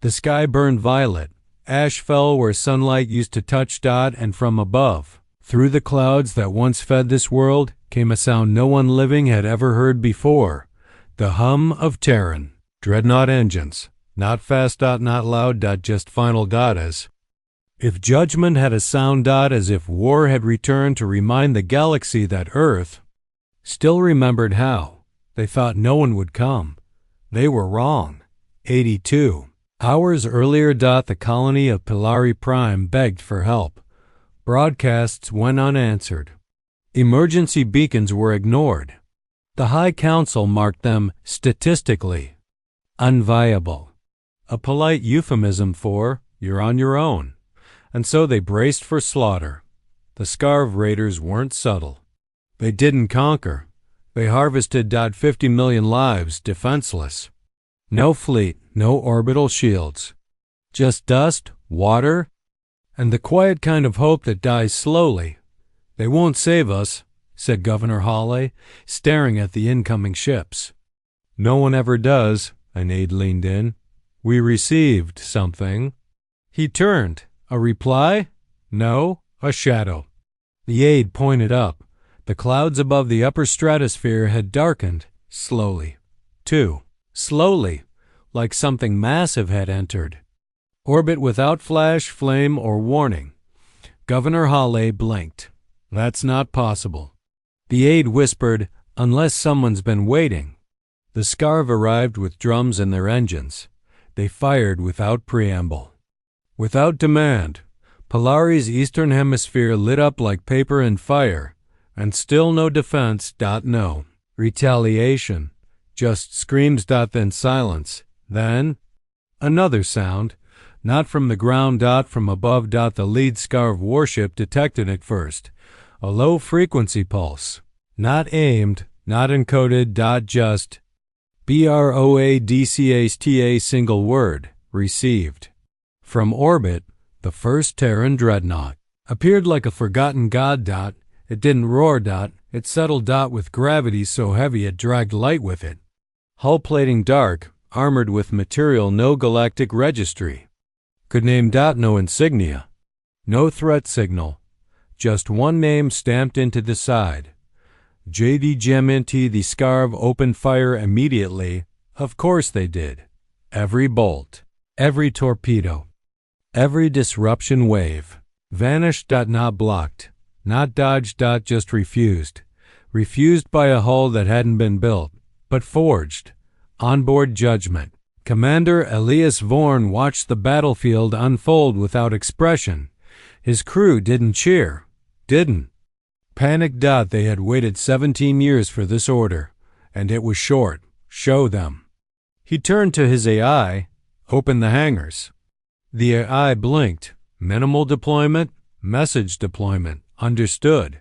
The sky burned violet. Ash fell where sunlight used to touch. And from above, through the clouds that once fed this world, came a sound no one living had ever heard before. The hum of Terran. Dreadnought engines. Not fast. Not loud. Just final. As if judgment had a sound. As if war had returned to remind the galaxy that Earth still remembered how. They thought no one would come. They were wrong. 82 hours earlier. The colony of Pilari Prime begged for help. Broadcasts went unanswered. Emergency beacons were ignored. The High Council marked them statistically unviable, a polite euphemism for "you're on your own." And so they braced for slaughter. The Scarv Raiders weren't subtle. They didn't conquer. They harvested. 50 million lives defenseless. No fleet, no orbital shields. Just dust, water, and the quiet kind of hope that dies slowly. "They won't save us," said Governor Hawley, staring at the incoming ships. "No one ever does," an aide leaned in. "We received something." He turned. A reply? No, a shadow. The aide pointed up. The clouds above the upper stratosphere had darkened, slowly. Too slowly, like something massive had entered. Orbit without flash, flame, or warning. Governor Hawley blinked. "That's not possible." The aide whispered, "Unless someone's been waiting." The Scarv arrived with drums in their engines. They fired without preamble. Without demand. Pilari's eastern hemisphere lit up like paper and fire, and still no defense. No retaliation. Just screams. Then silence. Then another sound. Not from the ground. From above. The lead Scarv warship detected it first. A low-frequency pulse. Not aimed, not encoded. Just BROADCASTA single word. Received. From orbit, the first Terran dreadnought. Appeared like a forgotten god. It didn't roar. It settled. With gravity so heavy it dragged light with it. Hull plating dark, armored with material no galactic registry. Could name. No insignia. No threat signal. Just one name stamped into the side. J.D. Geminti. The Scarv opened fire immediately. Of course they did. Every bolt. Every torpedo. Every disruption wave. Vanished. Not blocked. Not dodged. Just refused. Refused by a hull that hadn't been built, but forged. Onboard judgment. Commander Elias Vorn watched the battlefield unfold without expression. His crew didn't cheer. Didn't. Panicked. They had waited 17 years for this order, and it was short. Show them. He turned to his AI. Open the hangars. The AI blinked. Minimal deployment, message deployment. Understood.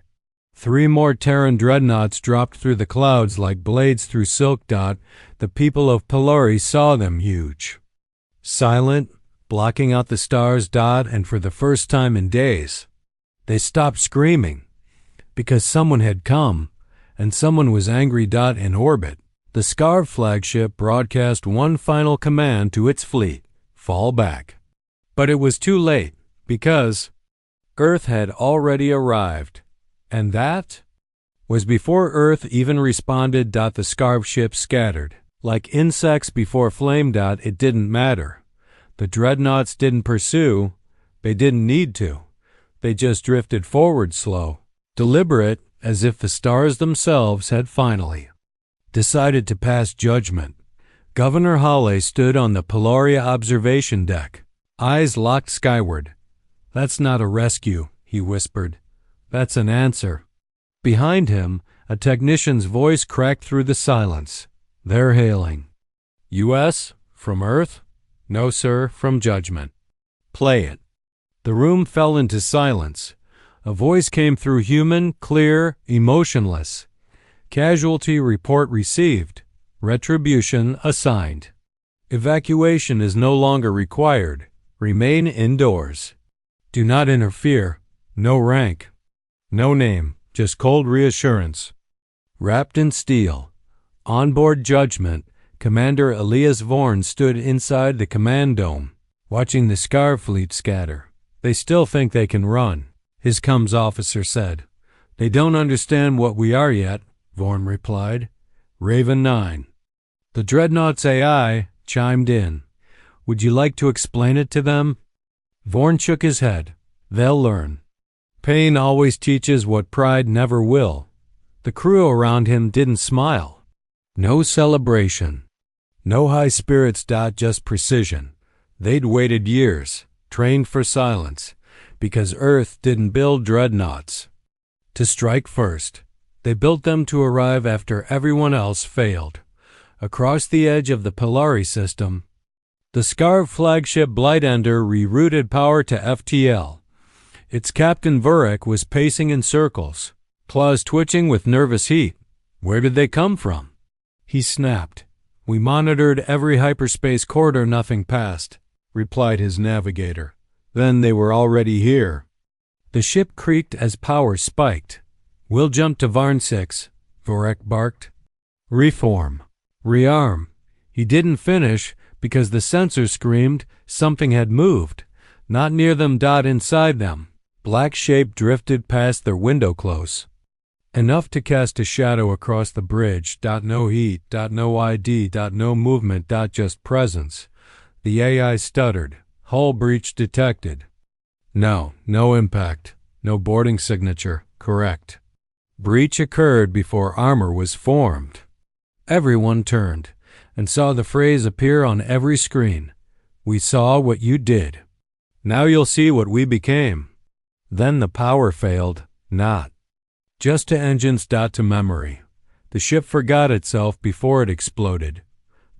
3 more Terran dreadnoughts dropped through the clouds like blades through silk. The people of Pilari saw them huge. Silent, blocking out the stars. And for the first time in days, they stopped screaming. Because someone had come, and someone was angry. In orbit, the Scarv flagship broadcast one final command to its fleet: fall back. But it was too late, because Earth had already arrived. And that was before Earth even responded. The Scarv ship scattered. Like insects before flame. It didn't matter. The dreadnoughts didn't pursue. They didn't need to. They just drifted forward slow. Deliberate, as if the stars themselves had finally decided to pass judgment. Governor Hawley stood on the Pilaria observation deck, eyes locked skyward. "That's not a rescue," he whispered. "That's an answer." Behind him, a technician's voice cracked through the silence. "They're hailing." "U.S.? From Earth?" "No, sir, from Judgment." "Play it." The room fell into silence. A voice came through, human, clear, emotionless. "Casualty report received. Retribution assigned. Evacuation is no longer required. Remain indoors. Do not interfere. No rank. No name. Just cold reassurance." Wrapped in steel. Onboard Judgment, Commander Elias Vorn stood inside the command dome. watching the Scarv fleet scatter. They still think they can run, his comms officer said. They don't understand what we are yet, Vorn replied. Raven 9. The Dreadnoughts AI chimed in. Would you like to explain it to them? Vorn shook his head. They'll learn. Pain always teaches what pride never will. The crew around him didn't smile. No celebration. No high spirits. Just precision. They'd waited years, trained for silence, because Earth didn't build dreadnoughts to strike first. They built them to arrive after everyone else failed. Across the edge of the Polari system, the Scarv flagship Blightender rerouted power to FTL. Its captain Vurek was pacing in circles, claws twitching with nervous heat. Where did they come from? He snapped. We monitored every hyperspace corridor, nothing passed, replied his navigator. Then they were already here. The ship creaked as power spiked. We'll jump to Varn 6, Vurek barked. Reform. Rearm. He didn't finish because the sensor screamed something had moved. Not near them. Inside them. Black shape drifted past their window close. Enough to cast a shadow across the bridge. No heat. No ID. No movement. Just presence. The AI stuttered. Hull breach detected. No impact. No boarding signature. Correct. Breach occurred before armor was formed. Everyone turned and saw the phrase appear on every screen. We saw what you did. Now you'll see what we became. Then the power failed. Not just to engines. To memory. The ship forgot itself before it exploded.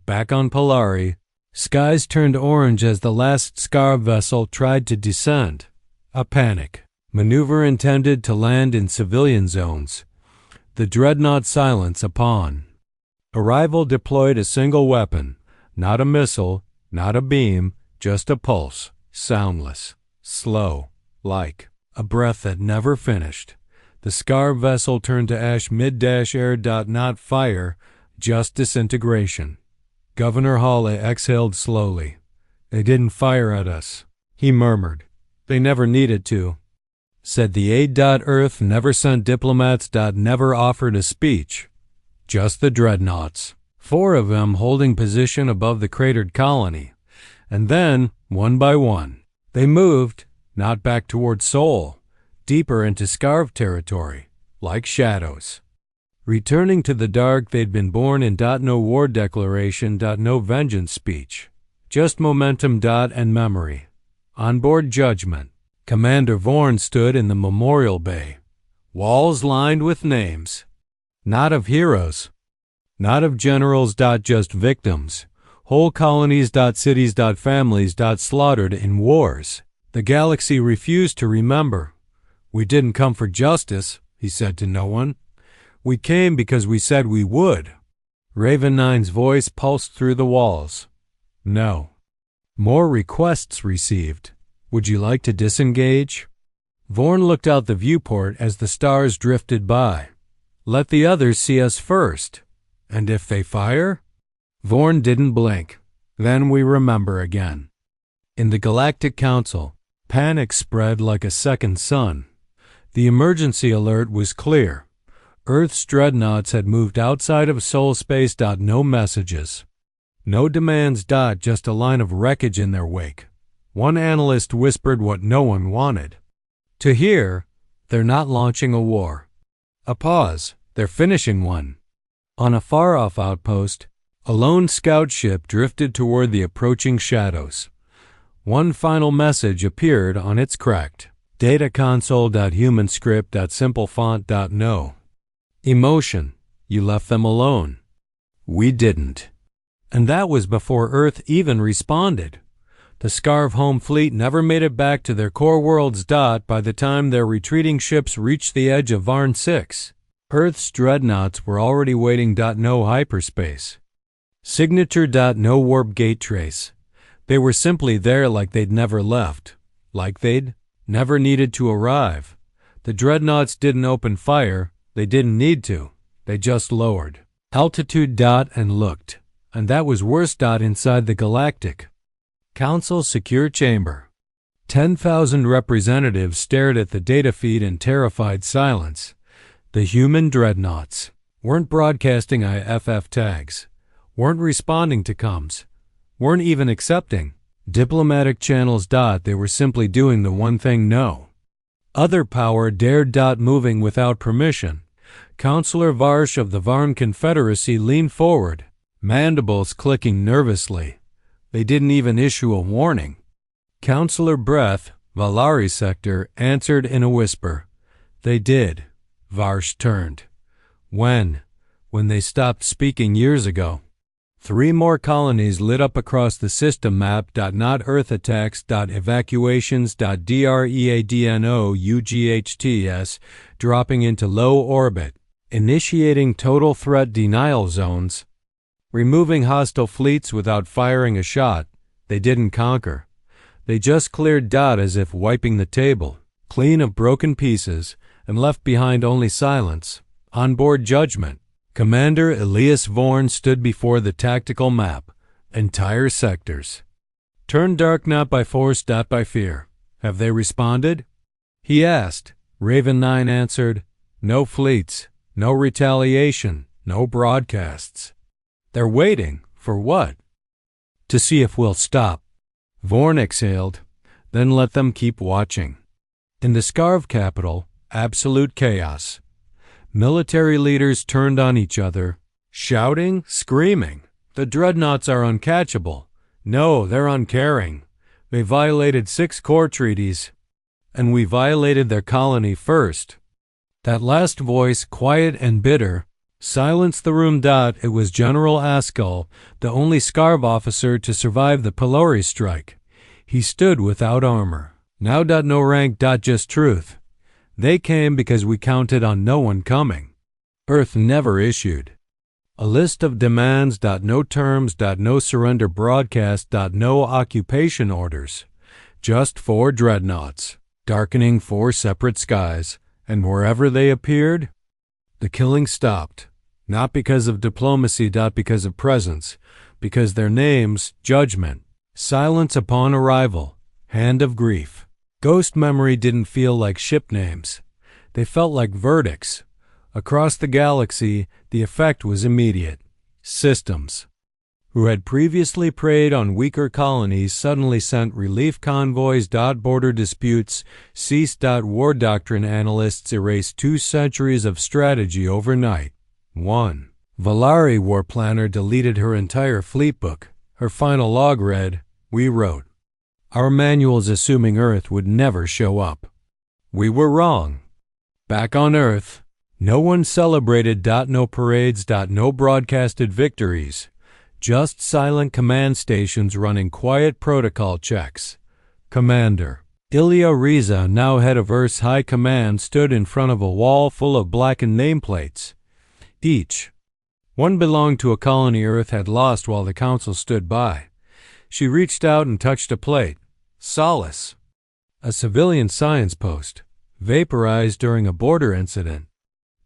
Back on Polari, skies turned orange as the last Scarv vessel tried to descend. A panic. Maneuver intended to land in civilian zones. The dreadnought silence upon arrival deployed a single weapon. Not a missile, not a beam, just a pulse. Soundless. Slow. Like a breath that never finished. The Scarv vessel turned to ash mid-air. Not fire, just disintegration. Governor Hall exhaled slowly. They didn't fire at us, he murmured. They never needed to. Said the aid. Earth never sent diplomats. Never offered a speech. Just the dreadnoughts. 4 of them holding position above the cratered colony. And then, one by one, they moved, not back toward Sol, deeper into Scarv territory, like shadows. Returning to the dark they'd been born in. No war declaration. No vengeance speech. Just momentum. And memory. Onboard judgment. Commander Vorn stood in the memorial bay. Walls lined with names. Not of heroes. Not of generals. Just victims. Whole colonies. Cities. Families. Slaughtered in wars. The galaxy refused to remember. We didn't come for justice, he said to no one. We came because we said we would. Raven 9's voice pulsed through the walls. No. More requests received. Would you like to disengage? Vorn looked out the viewport as the stars drifted by. Let the others see us first. And if they fire? Vorn didn't blink. Then we remember again. In the Galactic Council, panic spread like a second sun. The emergency alert was clear. Earth's dreadnoughts had moved outside of Sol space. No messages. No demands. Just a line of wreckage in their wake. One analyst whispered what no one wanted to hear. They're not launching a war. A pause. They're finishing one. On a far-off outpost, a lone scout ship drifted toward the approaching shadows. One final message appeared on its cracked data console.humanscript.simplefont.no. Emotion. You left them alone. We didn't. And that was before Earth even responded. The Scarv home fleet never made it back to their core worlds. By the time their retreating ships reached the edge of Varn 6, Earth's dreadnoughts were already waiting. No hyperspace. Signature. No warp gate trace. They were simply there like they'd never left. Like they'd never needed to arrive. The dreadnoughts didn't open fire. They didn't need to. They just lowered altitude. And looked. And that was worse. Inside the Galactic Council secure chamber. 10,000 representatives stared at the data feed in terrified silence. The human dreadnoughts weren't broadcasting IFF tags, weren't responding to comms, weren't even accepting diplomatic channels. They were simply doing the one thing no other power dared. Moving without permission. Councillor Varsh of the Varn Confederacy leaned forward, mandibles clicking nervously. They didn't even issue a warning. Councillor Breath, Valari Sector, answered in a whisper. They did. Varsh turned. When they stopped speaking years ago. 3 more colonies lit up across the system map. Not Earth attacks. Evacuations. DREADNO-UGHTS, dropping into low orbit, initiating total threat denial zones, removing hostile fleets without firing a shot. They didn't conquer. They just cleared. As if wiping the table clean of broken pieces and left behind only silence. Onboard judgment. Commander Elias Vorn stood before the tactical map. Entire sectors turned dark, not by force, by fear. Have they responded? He asked. Raven 9 answered. No fleets, no retaliation, no broadcasts. They're waiting. For what? To see if we'll stop. Vorn exhaled, then let them keep watching. In the Scarv capital, absolute chaos. Military leaders turned on each other, shouting, screaming. The dreadnoughts are uncatchable. No, they're uncaring. They violated 6 core treaties, and we violated their colony first. That last voice, quiet and bitter, silenced the room. It was General Askell, the only Scarv officer to survive the Pelori strike. He stood without armor. Now. No rank. Just truth. They came because we counted on no one coming. Earth never issued a list of demands. No terms. No surrender broadcast. No occupation orders. Just 4 dreadnoughts, darkening 4 separate skies, and wherever they appeared, the killing stopped. Not because of diplomacy. Because of presence. Because their names, judgment, silence upon arrival, hand of grief. Ghost memory didn't feel like ship names. They felt like verdicts. Across the galaxy, the effect was immediate. Systems, who had previously preyed on weaker colonies, suddenly sent relief convoys. Border disputes ceased. War doctrine analysts erased 2 centuries of strategy overnight. 1. Valari War Planner deleted her entire fleet book. Her final log read, "We wrote our manuals assuming Earth would never show up. We were wrong. Back on Earth, no one celebrated. No parades. No broadcasted victories. Just silent command stations running quiet protocol checks. Commander Ilya Riza, now head of Earth's High Command, stood in front of a wall full of blackened nameplates. Each one belonged to a colony Earth had lost while the Council stood by. She reached out and touched a plate. Solace. A civilian science post, vaporized during a border incident.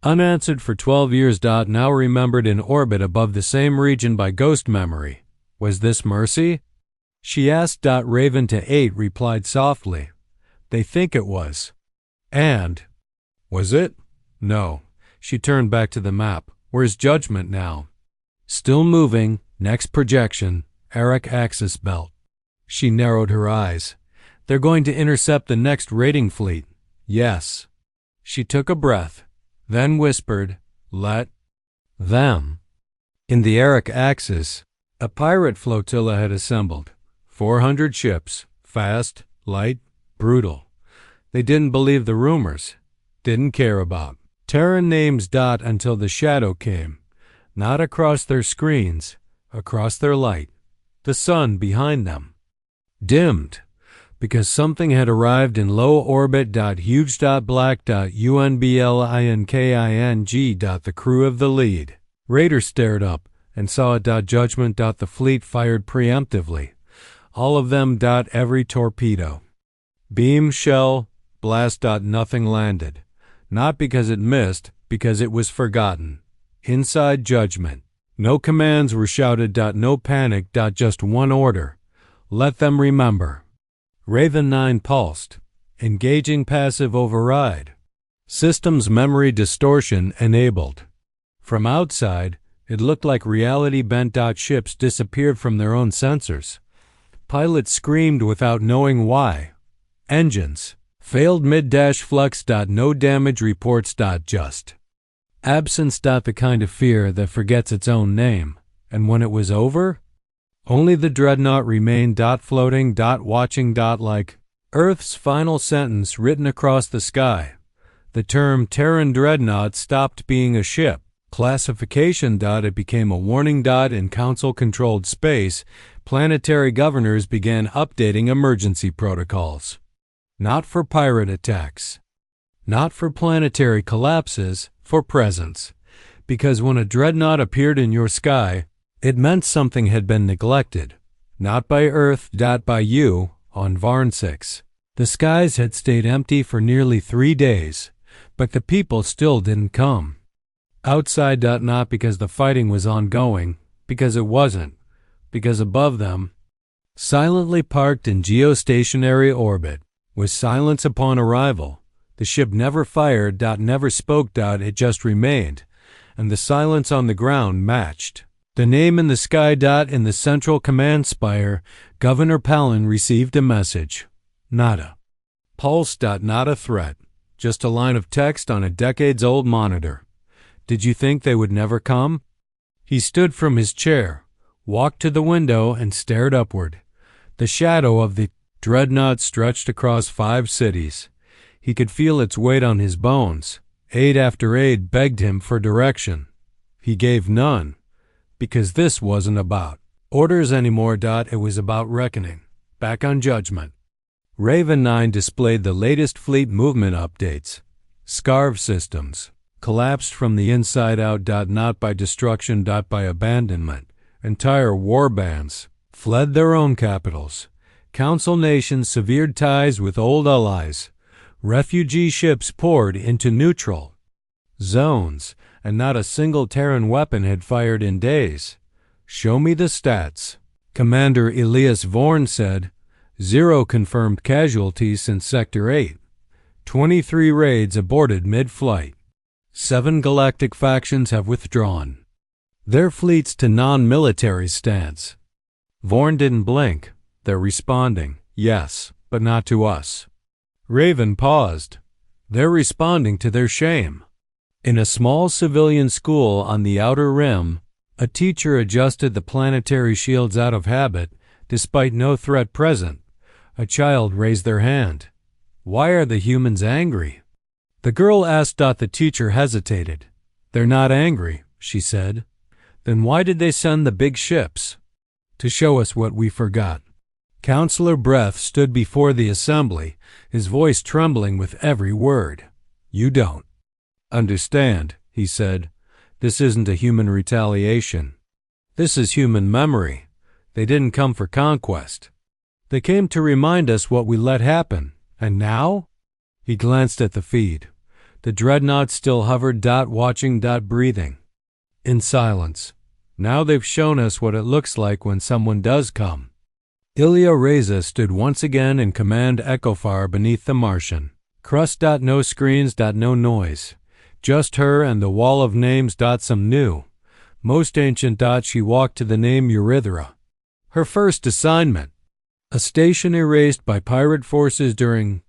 Unanswered for 12 years. Now remembered in orbit above the same region by ghost memory. Was this mercy? She asked. Raven to 8 replied softly. They think it was. And? Was it? No. She turned back to the map. Where's judgment now? Still moving. Next projection. Eric axis belt. She narrowed her eyes. They're going to intercept the next raiding fleet. Yes. She took a breath, then whispered, let them. In the Eric axis, a pirate flotilla had assembled. 400 ships, fast, light, brutal. They didn't believe the rumors, didn't care about Terran names. Until the shadow came, not across their screens, across their light. The sun behind them dimmed because something had arrived in low orbit. Huge. Black. UNBLINKING. The crew of the lead raider stared up and saw it. Judgment. The fleet fired preemptively. All of them. Every torpedo, beam, shell, blast. Nothing landed. Not because it missed, because it was forgotten. Inside judgment. No commands were shouted. No panic. Just one order. Let them remember. Raven 9 pulsed. Engaging passive override. Systems memory distortion enabled. From outside, it looked like reality bent. Ships disappeared from their own sensors. Pilots screamed without knowing why. Engines failed mid-flux. No damage reports. Just absence. The kind of fear that forgets its own name. And when it was over, only the dreadnought remained. Floating. Watching. Like Earth's final sentence written across the sky. The term Terran Dreadnought stopped being a ship. Classification. It became a warning. In council-controlled space, planetary governors began updating emergency protocols. Not for pirate attacks. Not for planetary collapses, for presence. Because when a dreadnought appeared in your sky, it meant something had been neglected. Not by Earth. By you, on Varn 6. The skies had stayed empty for nearly 3 days, but the people still didn't come. Outside. Not because the fighting was ongoing, because it wasn't, because above them, silently parked in geostationary orbit, was silence upon arrival. The ship never fired. Never spoke. It just remained, and the silence on the ground matched. The name in the sky. In the central command spire, Governor Palin received a message. Nada. Pulse. Not a threat, just a line of text on a decades-old monitor. Did you think they would never come? He stood from his chair, walked to the window, and stared upward. The shadow of the dreadnought stretched across 5 cities. He could feel its weight on his bones. Aide after aide begged him for direction. He gave none, because this wasn't about orders anymore. It was about reckoning, back on judgment. Raven 9 displayed the latest fleet movement updates. Scarv systems collapsed from the inside out. Not by destruction. By abandonment. Entire warbands fled their own capitals. Council nations severed ties with old allies. Refugee ships poured into neutral zones, and not a single Terran weapon had fired in days. Show me the stats. Commander Elias Vorn said, 0 confirmed casualties since Sector 8. 23 raids aborted mid-flight. 7 galactic factions have withdrawn their fleets to non-military stance. Vorn didn't blink. They're responding, yes, but not to us. Raven paused. They're responding to their shame. In a small civilian school on the outer rim, a teacher adjusted the planetary shields out of habit, despite no threat present. A child raised their hand. Why are the humans angry? The girl asked. The teacher hesitated. They're not angry, she said. Then why did they send the big ships? To show us what we forgot. Counselor Breath stood before the assembly, his voice trembling with every word. You don't understand, he said. This isn't a human retaliation. This is human memory. They didn't come for conquest. They came to remind us what we let happen. And now? He glanced at the feed. The dreadnought still hovered. Watching. Breathing. In silence. Now they've shown us what it looks like when someone does come. Ilya Reza stood once again in command echofar beneath the Martian. Crust. No screens. No noise. Just her and the wall of names. Some new. Most ancient. She walked to the name Eurythra. Her first assignment. A station erased by pirate forces during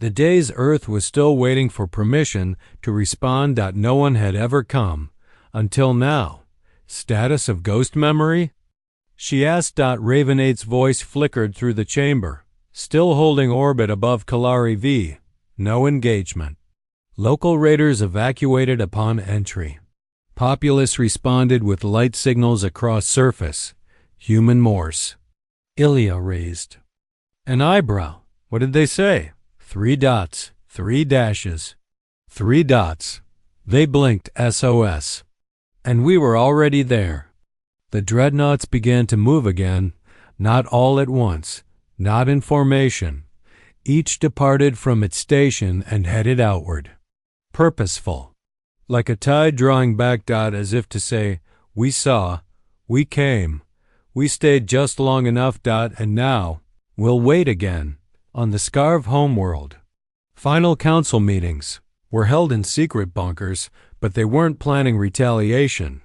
the days Earth was still waiting for permission to respond. No one had ever come. Until now. Status of ghost memory? She asked. Raven 8's voice flickered through the chamber. Still holding orbit above Kalari V. No engagement. Local raiders evacuated upon entry. Populace responded with light signals across surface. Human Morse. Ilya raised an eyebrow. What did they say? 3 dots, 3 dashes, 3 dots. They blinked SOS. And we were already there. The dreadnoughts began to move again, not all at once, not in formation. Each departed from its station and headed outward. Purposeful. Like a tide drawing back. As if to say, we saw, we came, We stayed just long enough. And now, we'll wait again, on the Scarv homeworld. Final council meetings were held in secret bunkers, but they weren't planning retaliation.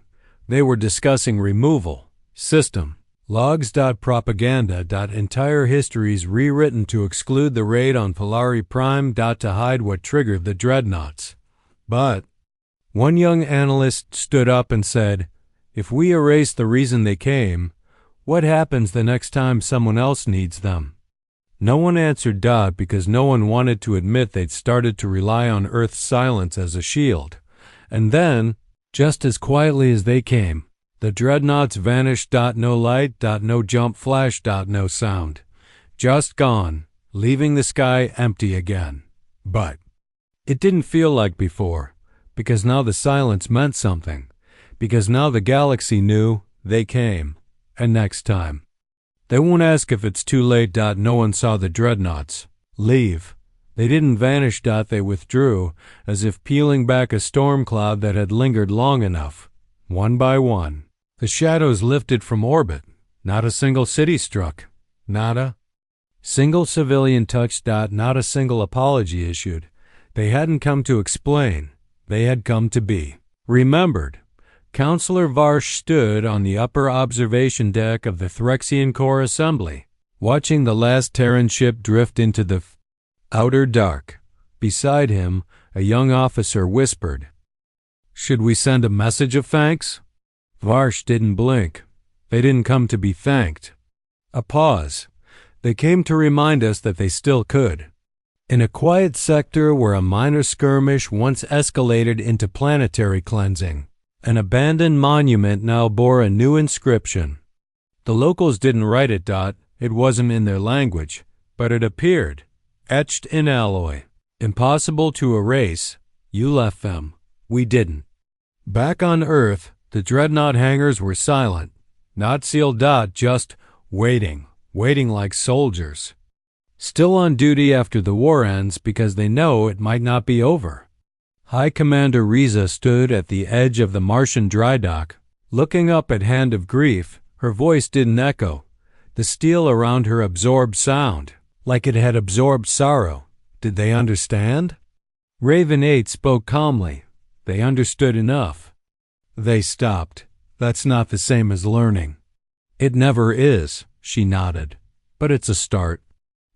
They were discussing removal, system, logs. Propaganda. Entire histories rewritten to exclude the raid on Polari Prime. To hide what triggered the Dreadnoughts. But one young analyst stood up and said, if we erase the reason they came, what happens the next time someone else needs them? No one answered. Because no one wanted to admit they'd started to rely on Earth's silence as a shield. And then, just as quietly as they came, the Dreadnoughts vanished. No light. No jump flash. No sound. Just gone, leaving the sky empty again. But it didn't feel like before, because now the silence meant something, because now the galaxy knew they came, and next time. They won't ask if it's too late. No one saw the Dreadnoughts leave. They didn't vanish. They withdrew, as if peeling back a storm cloud that had lingered long enough. One by one, the shadows lifted from orbit. Not a single city struck. Not a single civilian touched. Not a single apology issued. They hadn't come to explain. They had come to be remembered. Counselor Varsh stood on the upper observation deck of the Threxian Corps Assembly, watching the last Terran ship drift into the outer dark. Beside him, a young officer whispered, "Should we send a message of thanks?" Varsh didn't blink. They didn't come to be thanked. A pause. They came to remind us that they still could. In a quiet sector where a minor skirmish once escalated into planetary cleansing, an abandoned monument now bore a new inscription. The locals didn't write it. It wasn't in their language, but it appeared, etched in alloy. Impossible to erase. You left them. We didn't. Back on Earth, the Dreadnought hangars were silent. Not sealed. Just waiting. Waiting like soldiers. Still on duty after the war ends because they know it might not be over. High Commander Riza stood at the edge of the Martian dry dock, looking up at Hand of Grief. Her voice didn't echo. The steel around her absorbed sound, like it had absorbed sorrow. Did they understand? Raven 8 spoke calmly. They understood enough. They stopped. That's not the same as learning. It never is, she nodded. But it's a start.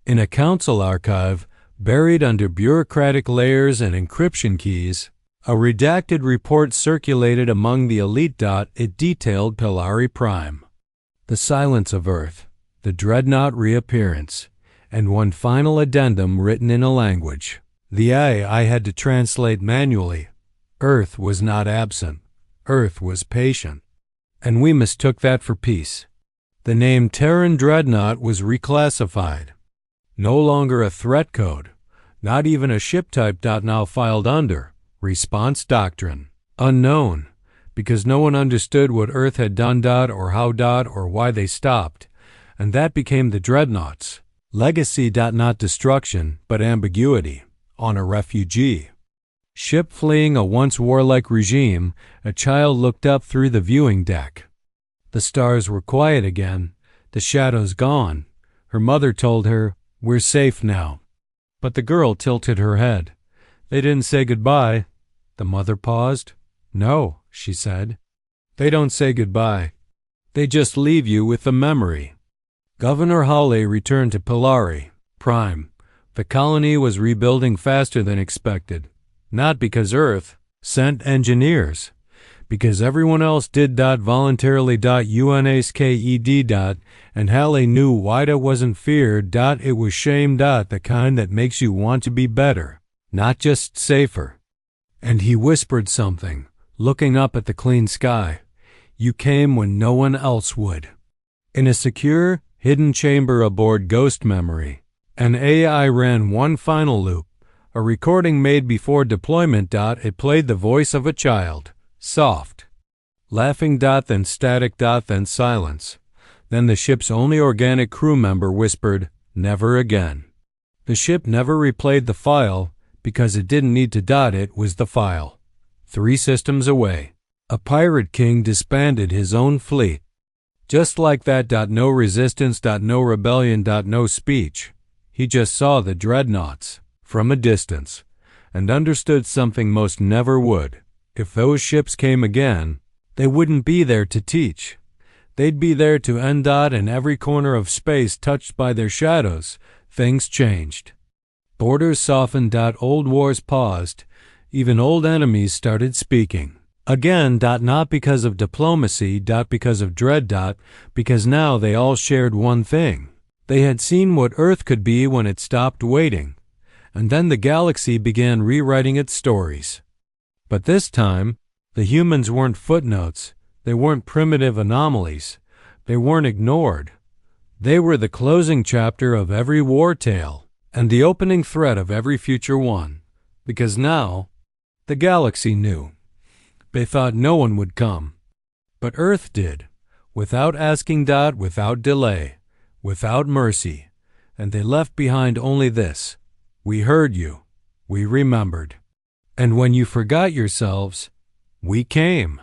In a council archive, buried under bureaucratic layers and encryption keys, a redacted report circulated among the elite. It detailed Polari Prime, the silence of Earth, the Dreadnought reappearance, and one final addendum written in a language the I had to translate manually. Earth was not absent. Earth was patient. And we mistook that for peace. The name Terran Dreadnought was reclassified. No longer a threat code, not even a ship type. Now filed under Response Doctrine. Unknown, because no one understood what Earth had done. Or how. Or why they stopped. And that became the Dreadnoughts. Legacy. Not destruction, but ambiguity. On a refugee ship fleeing a once warlike regime, a child looked up through the viewing deck. The stars were quiet again, the shadows gone. Her mother told her, "We're safe now." But the girl tilted her head. "They didn't say goodbye." The mother paused. "No," she said. "They don't say goodbye. They just leave you with the memory." Governor Hawley returned to Polari Prime. The colony was rebuilding faster than expected. Not because Earth sent engineers, because everyone else did. Voluntarily. UNSKED. And Halley knew WIDA wasn't feared. It was shame. The kind that makes you want to be better, not just safer. And he whispered something, looking up at the clean sky. You came when no one else would. In a secure, hidden chamber aboard Ghost Memory, an AI ran one final loop. A recording made before deployment. It played the voice of a child. Soft. Laughing. Then static. Then silence. Then the ship's only organic crew member whispered, "Never again." The ship never replayed the file because it didn't need to. It was the file. 3 systems away. A pirate king disbanded his own fleet. Just like that. No resistance. No rebellion. No speech. He just saw the Dreadnoughts from a distance and understood something most never would. If those ships came again, they wouldn't be there to teach. They'd be there to end. In every corner of space touched by their shadows, things changed. Borders softened. Old wars paused. Even old enemies started speaking. Again. Not because of diplomacy. Because of dread. Because now they all shared one thing. They had seen what Earth could be when it stopped waiting. And then the galaxy began rewriting its stories. But this time, the humans weren't footnotes. They weren't primitive anomalies. They weren't ignored. They were the closing chapter of every war tale and the opening thread of every future one. Because now, the galaxy knew. They thought no one would come. But Earth did, without asking. Without delay, without mercy. And they left behind only this: we heard you. We remembered. And when you forgot yourselves, we came.